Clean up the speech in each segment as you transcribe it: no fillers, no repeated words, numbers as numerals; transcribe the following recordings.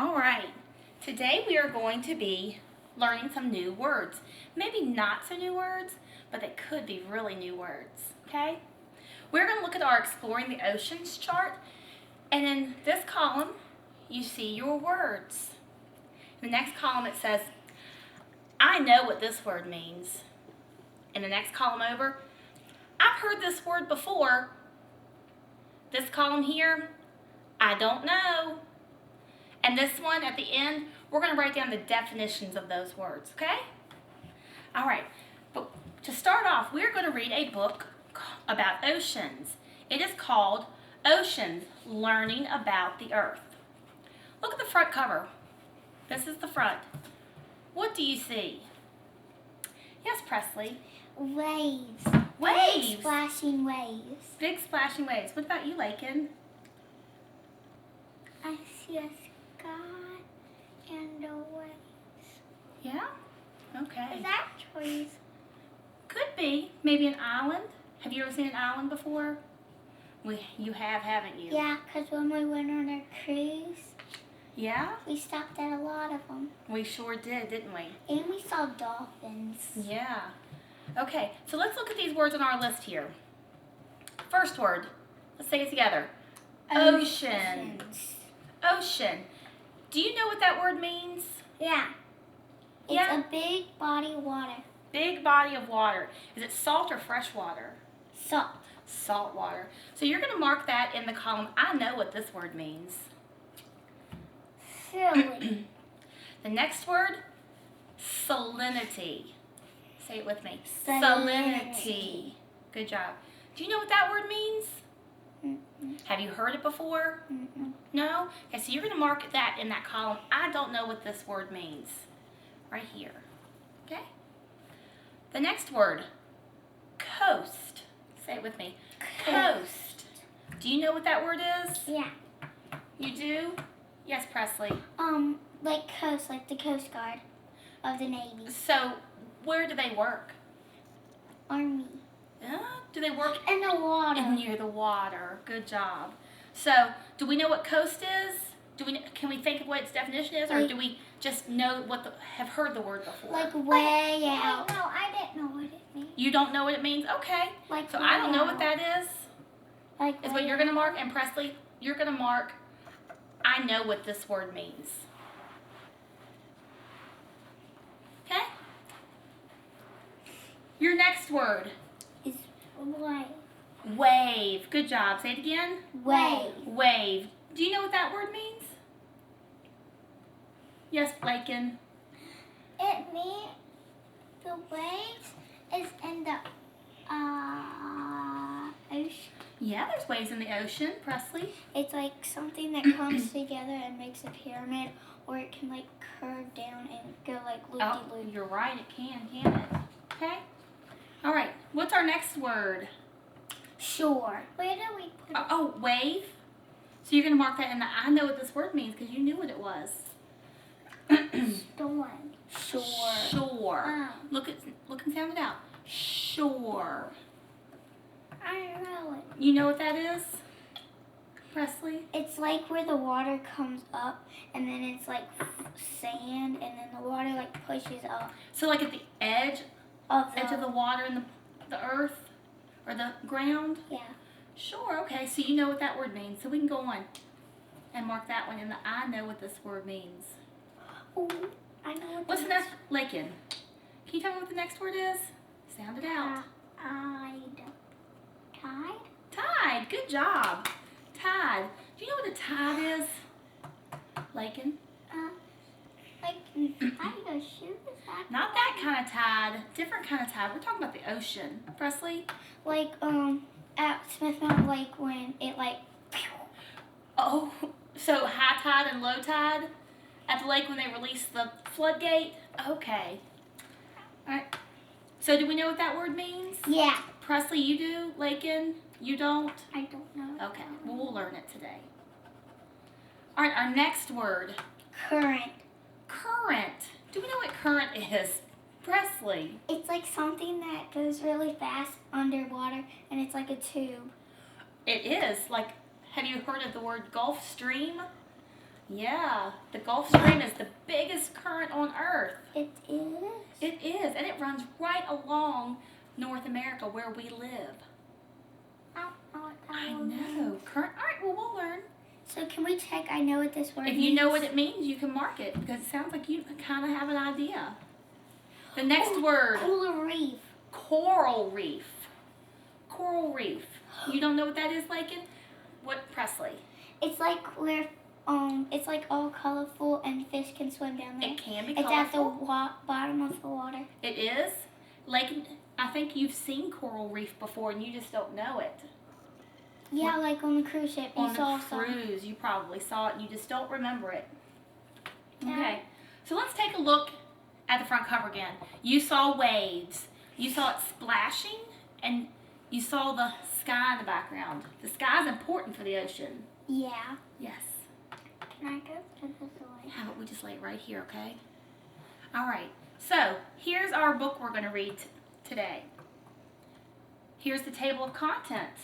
All right, today we are going to be learning some new words. Maybe not so new words, but they could be really new words, okay? We're going to look at our Exploring the Oceans chart, and in this column, you see your words. In the next column, it says, I know what this word means. In the next column over, I've heard this word before. This column here, I don't know. And this one at the end, we're going to write down the definitions of those words, okay? All right, but to start off, we're going to read a book about oceans. It is called Oceans, Learning About the Earth. Look at the front cover. This is the front. What do you see? Yes, Presley. Waves. Waves. Big splashing waves. Big splashing waves. What about you, Maegan? I see a sky and the waves. Yeah? Okay. Is that trees? Could be. Maybe an island. Have you ever seen an island before? You have, haven't you? Yeah, because when we went on our cruise, Yeah? we stopped at a lot of them. We sure did, didn't we? And we saw dolphins. Yeah. Okay, so let's look at these words on our list here. First word. Let's say it together. Ocean. Oceans. Ocean. Do you know what that word means? Yeah. It's Yeah. a big body of water. Big body of water. Is it salt or fresh water? Salt. Salt water. So you're going to mark that in the column, I know what this word means. Silly. The next word, salinity. Say it with me. Salinity. Good job. Do you know what that word means? Mm-mm. Have you heard it before? Mm-mm. No? Okay, so you're going to mark that in that column. I don't know what this word means. Right here. Okay? The next word, coast. Say it with me. Coast. Do you know what that word is? Yeah. You do? Yes, Presley. Like coast, like the Coast Guard of the Navy. So, where do they work? Army. Do they work In the water. near the water? Good job. So, do we know what coast is? Can we think of what its definition is, or do we just know have heard the word before? Like way out. No, I didn't know what it means. You don't know what it means? Okay. Like So way I don't know out. what that is. Like Is way what you're going to out. mark, and Presley, you're going to mark, I know what this word means. Okay? Your next word, Is way. wave. Good job. Say it again. Way. Wave. Do you know what that word means? Yes, Maegan. It means the waves is in the ocean. Yeah, there's waves in the ocean, Presley. It's like something that comes together and makes a pyramid, or it can like curve down and go like Oh, loopy-loop. you're right, it can it? Okay. All right, what's our next word? Shore. Where do we put it? Oh, wave. So you're going to mark that in the, I know what this word means because you knew what it was. Storm. Shore. Shore. Look and sound it out. Shore. I know it. You know what that is, Presley? It's like where the water comes up and then it's like sand and then the water like pushes up So like at the edge of of the water and the earth or the ground? Yeah. Sure, okay, so you know what that word means. So we can go on and mark that one in the I know what this word means. Ooh, I know what What's the next? Lakin. Can you tell me what the next word is? Sound it out. Tide? Tide. Good job. Tide. Do you know what a tide is? Lakin? Like I go shoot is that? Not that kind of tide. Different kind of tide. We're talking about the ocean. Presley? Like at Smith Mountain Lake when it like Oh, so high tide and low tide at the lake when they release the floodgate? Okay. All right. So do we know what that word means? yeah. Presley, you do? Lakin, you don't? I don't know. Okay, well, we'll learn it today. All right, our next word, Current. current. Do we know what current is? Presley. It's like something that goes really fast underwater and it's like a tube. It is. Like, have you heard of the word Gulf Stream? Yeah, the Gulf Stream is the biggest current on Earth. It is? It is, and it runs right along North America where we live. I don't know what that I word means. know. Current. All right, well, we'll learn. So can we check I know what this word If means? you know what it means, you can mark it because it sounds like you kind of have an idea. The next word, Coral reef. coral reef. Coral reef. You don't know what that is, Lakin? What, Presley? It's like where it's like all colorful and fish can swim down there. It can be It's at the colorful. bottom of the water. It is. Lakin, I think you've seen coral reef before and you just don't know it. Yeah, like on the cruise ship. You On saw the some. cruise, you probably saw it and you just don't remember it. Yeah. Okay, so let's take a look at the front cover again. You saw waves. You saw it splashing and you saw the sky in the background. The sky is important for the ocean. Yeah. Yes. Can I go to this way? How about we just lay it right here, okay? All right, so here's our book we're going to read today. Here's the table of contents.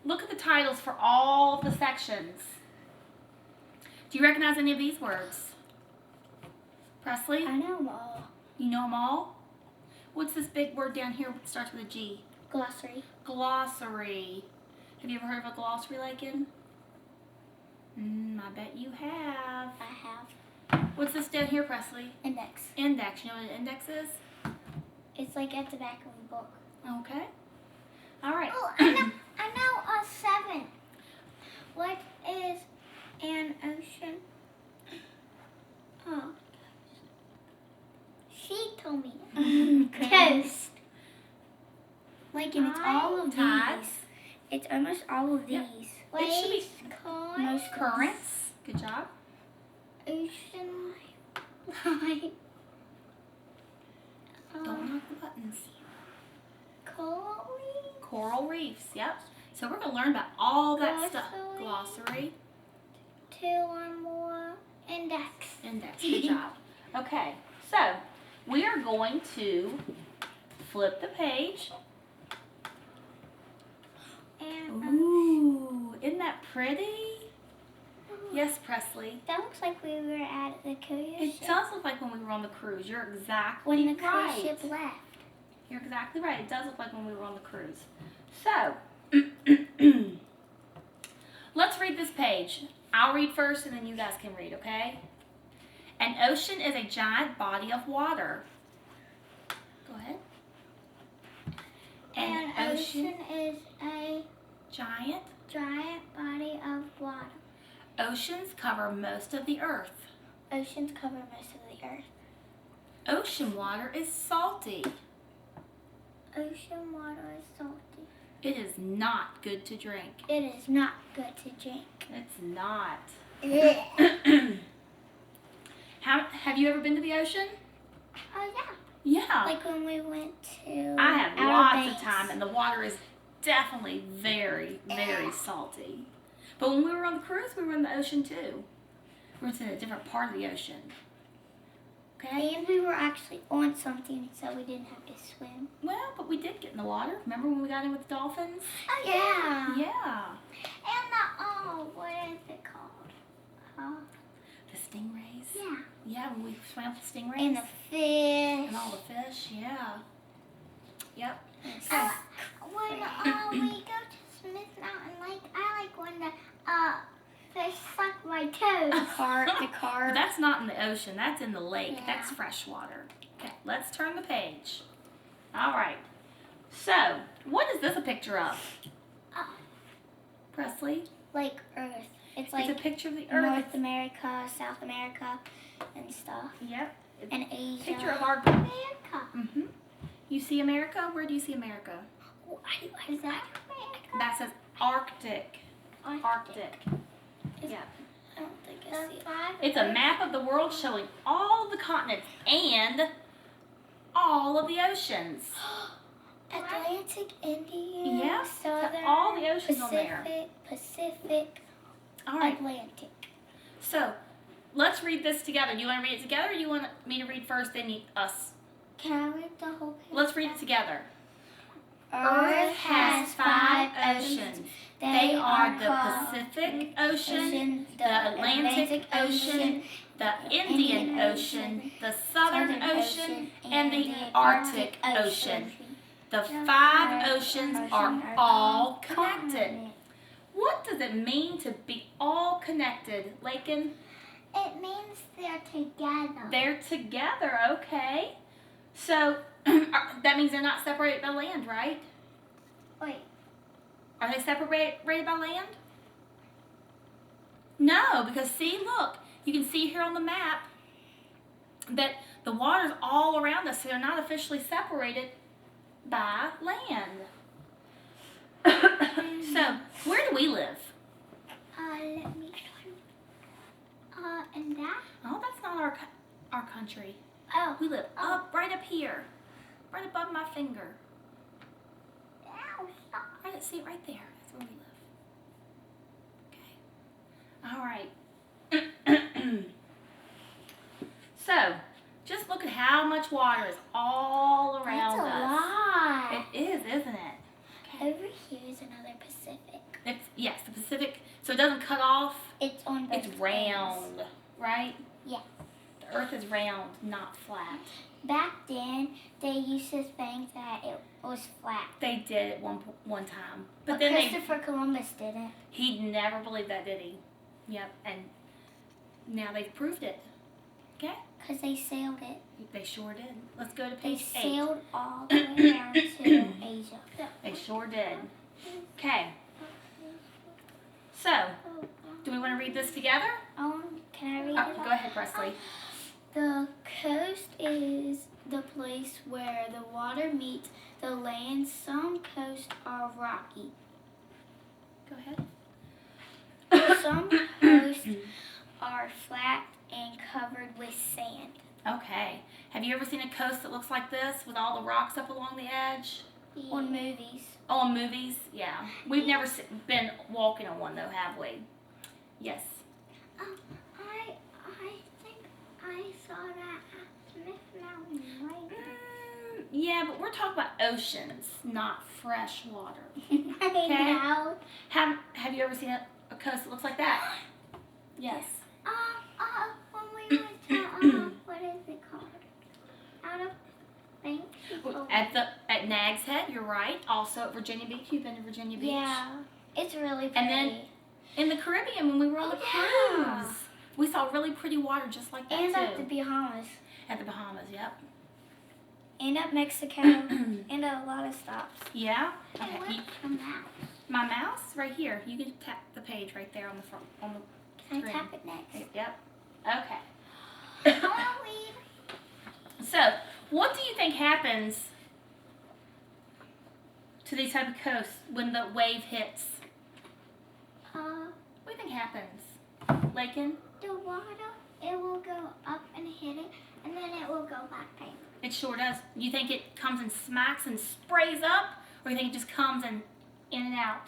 Look at the titles for all the sections. Do you recognize any of these words? Presley, I know them all. you know them all? What's this big word down here that starts with a G? Glossary. Glossary. Have you ever heard of a glossary, Lakin? I bet you have. I have. What's this down here, Presley? Index. Index. You know what an index is? It's like at the back of the book. Okay. All right. Oh, I know a 7. What is an ocean? Oh. She told me. Coast. Like, and it's all of Tides. these. It's almost all of these. Yep. It should be Most currents. Good job. Ocean. Like. Don't knock the buttons. Coral reef. Coral reefs. Yep. So we're going to learn about all that stuff. Glossary. Glossary. 2 or more. Index. Index. Good job. Okay. So we are going to flip the page. And Ooh, isn't that pretty? Yes, Presley. that looks like we were at the cruise It ship. does look like when we were on the cruise. You're exactly When the cruise right. ship left. You're exactly right. It does look like when we were on the cruise. So, let's read this page. I'll read first and then you guys can read, okay? An ocean is a giant body of water. Go ahead. An ocean is a giant. giant body of water. Oceans cover most of the earth. Oceans cover most of the earth. Ocean water is salty. Ocean water is salty. It is not good to drink. It is not good to drink. It's not. Oh, Have you ever been to the ocean? yeah. Yeah. Like when we went to I have Outer lots Banks. of time, and the water is definitely very, very salty. But when we were on the cruise, we were in the ocean too. We were in a different part of the ocean. Okay? And we were actually on something, so we didn't have to swim. Well, but we did get in the water. Remember when we got in with the dolphins? Oh, yeah. Yeah. And the, what is it called? The stingrays. Yeah. Yeah, when we swam with the stingrays. And the fish. And all the fish, yeah. Yep. When we go to Smith Mountain Lake, I like when the fish suck my toes. The carp. But that's not in the ocean. That's in the lake. Yeah. That's freshwater. Okay, let's turn the page. All right. So, what is this a picture of? Presley? Like Earth. It's like It's a picture of the earth. North America, South America, and stuff. Yep. And Asia. Picture of our. America. You see America? Where do you see America? What is that? America? That says Arctic. Arctic. Yeah. I don't think I see it. It's a map of the world showing all of the continents and all of the oceans. Atlantic, Indian, Yeah, Southern, all the oceans on there. Pacific, All right. Atlantic. So, let's read this together. Do you want to read it together, or do you want me to read first, then us? Can I read the whole page? Let's read it together. Earth has 5 oceans. They are are the Pacific Ocean, the Atlantic Ocean, the Indian Ocean, the Southern Ocean, and the Arctic Ocean. The 5 oceans are all connected. What does it mean to be all connected, Lakin? It means they're together. They're together, okay. So, that means they're not separated by land, right? Wait. Are they separated by land? No, because see, look. You can see here on the map that the water's all around us, so they're not officially separated by land. So, where do we live? Let me and that? Oh, that's not our country. Oh. We live right up here. Right above my finger. Ow, stop. Right, see it right there. That's where we live. Okay. All right. So, just look at how much water is all around us. That's a lot. It is, isn't it? Okay. Over here is another Pacific. Yes, the Pacific. So it doesn't cut off. It's on both It's round, right? Yeah. The Earth is round, not flat. Back then, they used to think that it was flat. They did at one time, But then Christopher Columbus didn't. he never believed that, did he? Yep, and now they've proved it. Okay? Because they sailed it. They sure did. Let's go to They page 8. sailed all the way down to Asia. They sure did. Okay. So, do we want to read this together? Can I read it? Go ahead, Presley. The coast is the place where the water meets the land. Some coasts are rocky. Go ahead. Some coasts are flat and covered with sand. Okay. Have you ever seen a coast that looks like this with all the rocks up along the edge? Yeah. On movies. Oh, in movies? Yeah. We've never been walking on one, though, have we? Yes. I think I saw that at Smith Mountain, right? Yeah, but we're talking about oceans, not fresh water. I know. Have you ever seen a coast that looks like that? Yes. When we went to, what is it called? Out of Bank. At Nag's Head, you're right. Also at Virginia Beach. You've been to Virginia Beach? Yeah. It's really pretty. And then in the Caribbean, when we were on the cruise, we saw really pretty water just like that, and too. at the Bahamas. At the Bahamas, yep. And at Mexico. And at a lot of stops. Yeah? And Okay. where's the mouse? My mouse? Right here. You can tap the page right there on the front, on the Can I screen. tap it next? Yep. Okay. Halloween. So, what do you think happens to these type of coasts when the wave hits? What do you think happens? Lakin? The water, it will go up and hit it, and then it will go back down. It sure does. You think it comes and smacks and sprays up, or you think it just comes and in and out?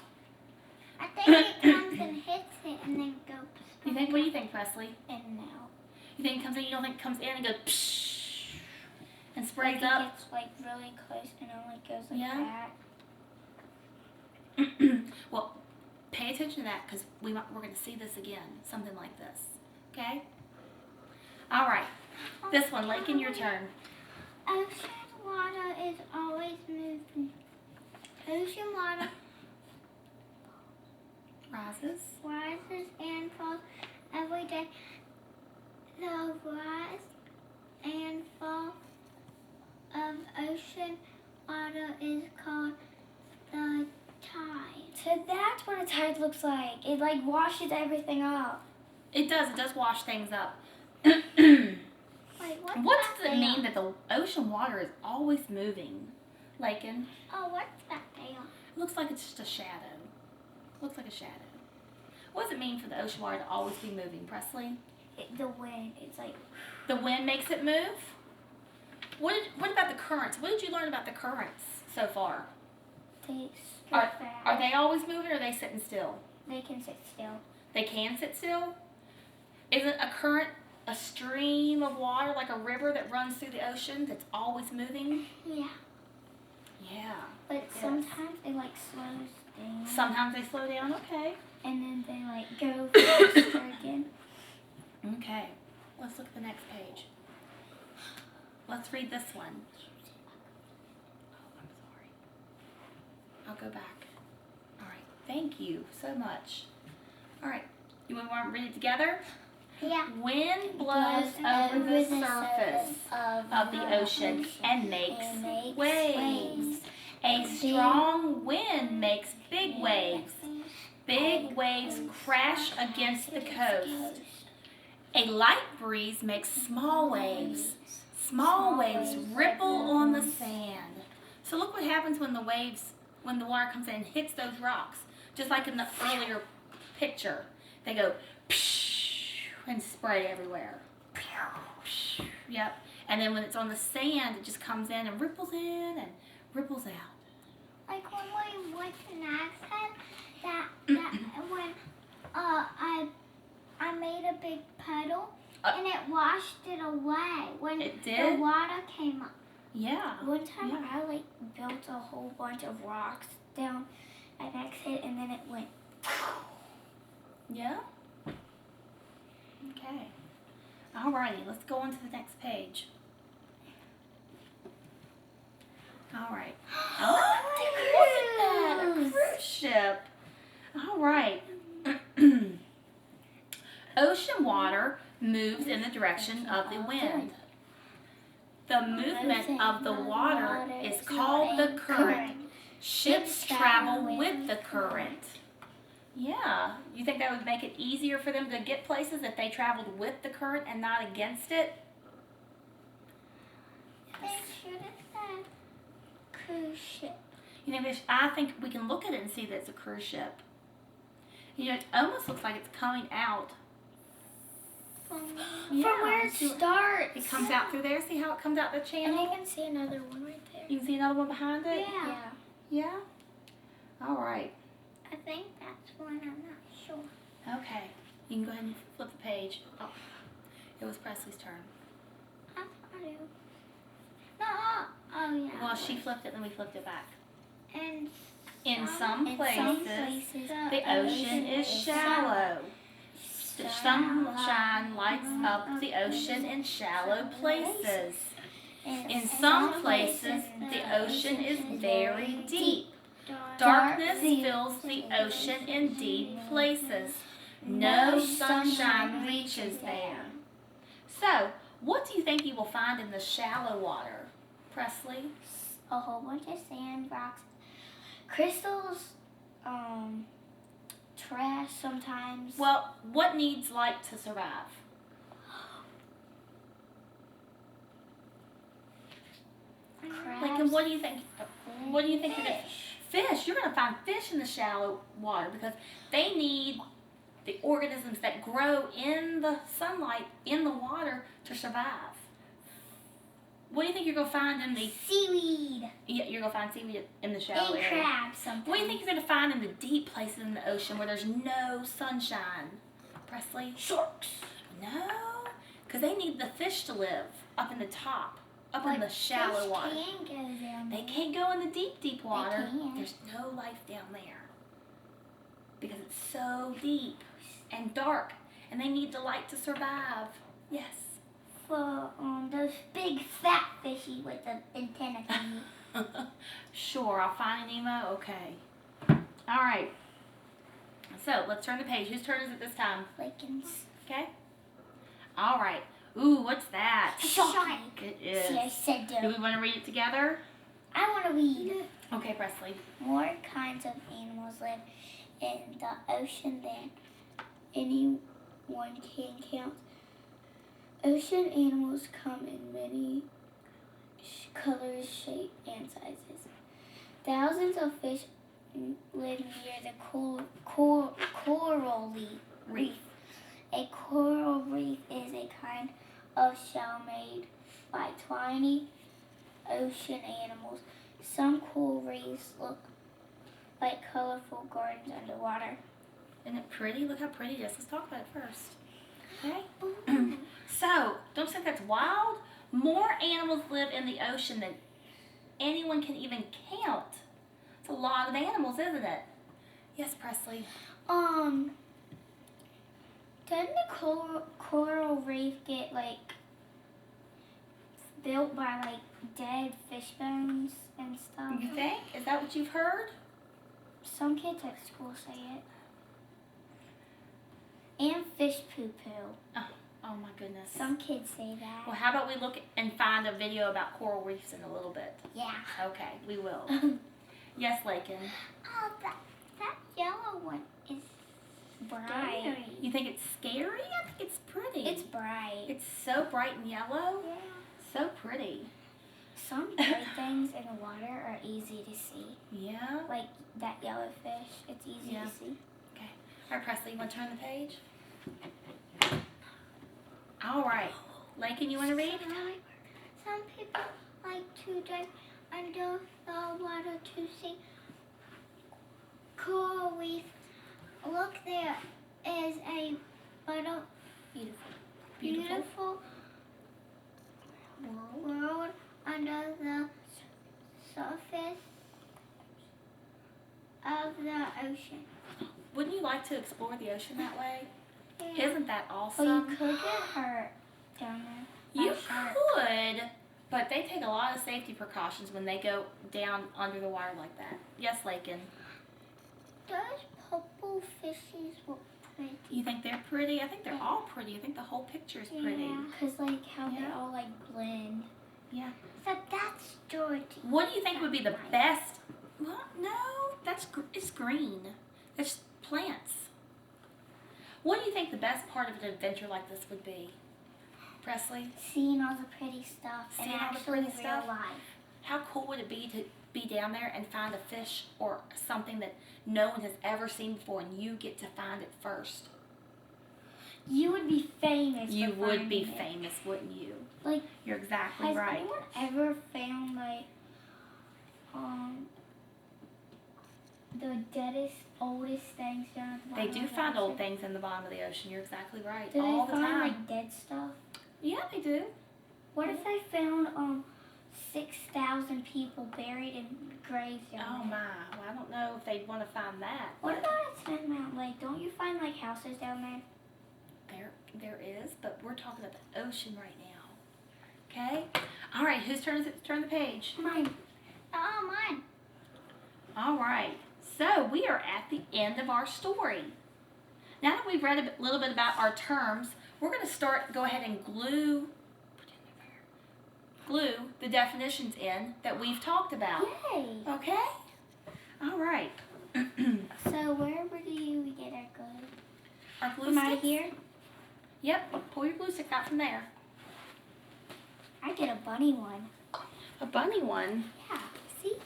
I think it comes and hits it, and then goes. You think? What do you think, Presley? In and out. You think it comes in? You don't think it comes in and goes psh and sprays It up? gets like really close and only goes like Yeah. that. Well, pay attention to that because we're going to see this again, something like this. Okay? All right. This one, Lakin, your turn. Ocean water is always moving. Ocean water Rises. rises and falls every day. The rise and fall of ocean water is called the tide. So that's what a tide looks like. It like washes everything up. It does. It does wash things up. Wait, What does it mean that the ocean water is always moving, Lakin? Oh, what's that there? It looks like it's just a shadow. Looks like a shadow. What does it mean for the ocean water to always be moving, Presley? The wind. It's like The wind makes it move? What about the currents? What did you learn about the currents so far? they Are they always moving or are they sitting still? They can sit still. They can sit still? Isn't a current a stream of water like a river that runs through the ocean that's always moving? Yeah. Yeah. But Yes. sometimes it like slows down. Sometimes they slow down. Okay. And then they like go faster again. Okay. Let's look at the next page. Let's read this one. Oh, I'm sorry. I'll go back. All right. Thank you so much. All right. You want to read it together? Yeah. Wind blows over the surface of the ocean and makes waves. A strong wind makes big waves. Big waves crash against the coast. A light breeze makes small waves. Small waves ripple on the sand. So look what happens when the water comes in and hits those rocks. Just like in the earlier picture. They go and spray everywhere. Yep. And then when it's on the sand, it just comes in and ripples in and ripples out. Like when we went to Nags Head, that when I made a big puddle and it washed it away when It did? the water came up. Yeah. One time Yeah. I like built a whole bunch of rocks down at Nags Head and then it went. Yeah? Okay. Alrighty, let's go on to the next page. Alright. Oh, look at that! A cruise ship. Alright. Ocean water moves in the direction of the wind. The movement of the water is called the current. Ships travel with the current. Yeah. You think that would make it easier for them to get places if they traveled with the current and not against it? They should have said cruise ship. You know, I think we can look at it and see that it's a cruise ship. You know, it almost looks like it's coming out. From where it starts. It comes out through there. See how it comes out the And channel? you can see another one right there. You can see another one behind it? Yeah. Yeah? All right. I think that's one. I'm not sure. Okay. You can go ahead and flip the page. Oh, it was Presley's turn. I thought it was. No. Oh, yeah. Well, she flipped it and we flipped it back. And In some places, the ocean is shallow. The sunshine lights up the ocean in shallow places. In some places, the ocean is very deep. Darkness fills the ocean in deep places. No sunshine reaches there. So, what do you think you will find in the shallow water, Presley? A whole bunch of sand, rocks, crystals, trash sometimes. Well, what needs light to survive? Crabs. Like, and what do you think? What do you think? Fish. Fish. You're going to find fish in the shallow water because they need the organisms that grow in the sunlight, in the water, to survive. What do you think you're going to find in the... Seaweed. Yeah, you're going to find seaweed in the shallow And area. crabs sometimes. What do you think you're going to find in the deep places in the ocean where there's no sunshine, Presley? Sharks. No, because they need the fish to live up in the top, up in the shallow Fish water. can go down They there. can't go in the deep, deep water. can. There's no life down there because it's so deep and dark, and they need the light to survive. Yes. For those big fat fishy with the antenna thingy. Sure, I'll find an Nemo. Okay. All right. So let's turn the page. Whose turn is it this time? Lincoln's. Okay. All right. Ooh, what's that? Shark. It is. See, I said Do we want to read it together? I want to read. Okay, Presley. More kinds of animals live in the ocean than anyone can count. Ocean animals come in many colors, shapes, and sizes. Thousands of fish live near the coral reef. A coral reef is a kind of shell made by tiny ocean animals. Some coral reefs look like colorful gardens underwater. Isn't it pretty? Look how pretty it is. Let's talk about it first. Okay? So, don't you think that's wild? More animals live in the ocean than anyone can even count. It's a lot of animals, isn't it? Yes, Presley. Doesn't the coral reef get built by dead fish bones and stuff? You think? Is that what you've heard? Some kids at school say it. And fish poo-poo. Oh my goodness. Some kids say that. Well, how about we look and find a video about coral reefs in a little bit? Yeah. Okay, we will. Yes, Lakin. Oh, that yellow one is bright. Scary. You think it's scary? I think it's pretty. It's bright. It's so bright and yellow. Yeah. So pretty. Some bright things in the water are easy to see. Yeah. Like that yellow fish. It's easy to see. Okay. All right, Presley, you want to turn the page? All right. Lakin, you want to read? Some people like to dive under the water to see coral reef. Look, there is a beautiful world under the surface of the ocean. Wouldn't you like to explore the ocean that way? Yeah. Isn't that awesome? Well, you could get hurt down there. You could, but they take a lot of safety precautions when they go down under the water like that. Yes, Lakin. Those purple fishes look pretty. You think they're pretty? I think they're all pretty. I think the whole picture is pretty. Yeah, because how they all blend. Yeah. So that's Georgie. What do you think would be the best? Well, no, it's green. It's plants. What do you think the best part of an adventure like this would be, Presley? Seeing all the pretty stuff. Seeing and all the actually pretty stuff? real life. How cool would it be to be down there and find a fish or something that no one has ever seen before, and you get to find it first? You would be famous. You for would be finding it. famous, wouldn't you? You're exactly Has right. anyone ever found the deadest, oldest things down at the They bottom do of the find old ocean? things in the bottom of the ocean. You're exactly right. Do all they the time. find dead stuff? Yeah, they do. What if they found 6,000 people buried in graves down Oh there? my. Well, I don't know if they'd want to find that. What about at Ten Mountain Lake? Don't you find houses down there? There is, but we're talking about the ocean right now. Okay? All right, whose turn is it to turn the page? Mine. Oh, mine. All right. So we are at the end of our story. Now that we've read a little bit about our terms, we're going to go ahead and glue the definitions in that we've talked about. Yay. Okay? All right. So where do you get our glue? Our glue From out sticks? here? Yep. Pull your glue stick out from there. I get a bunny one. A bunny one. Yeah, see?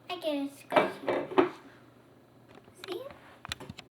I get a squishy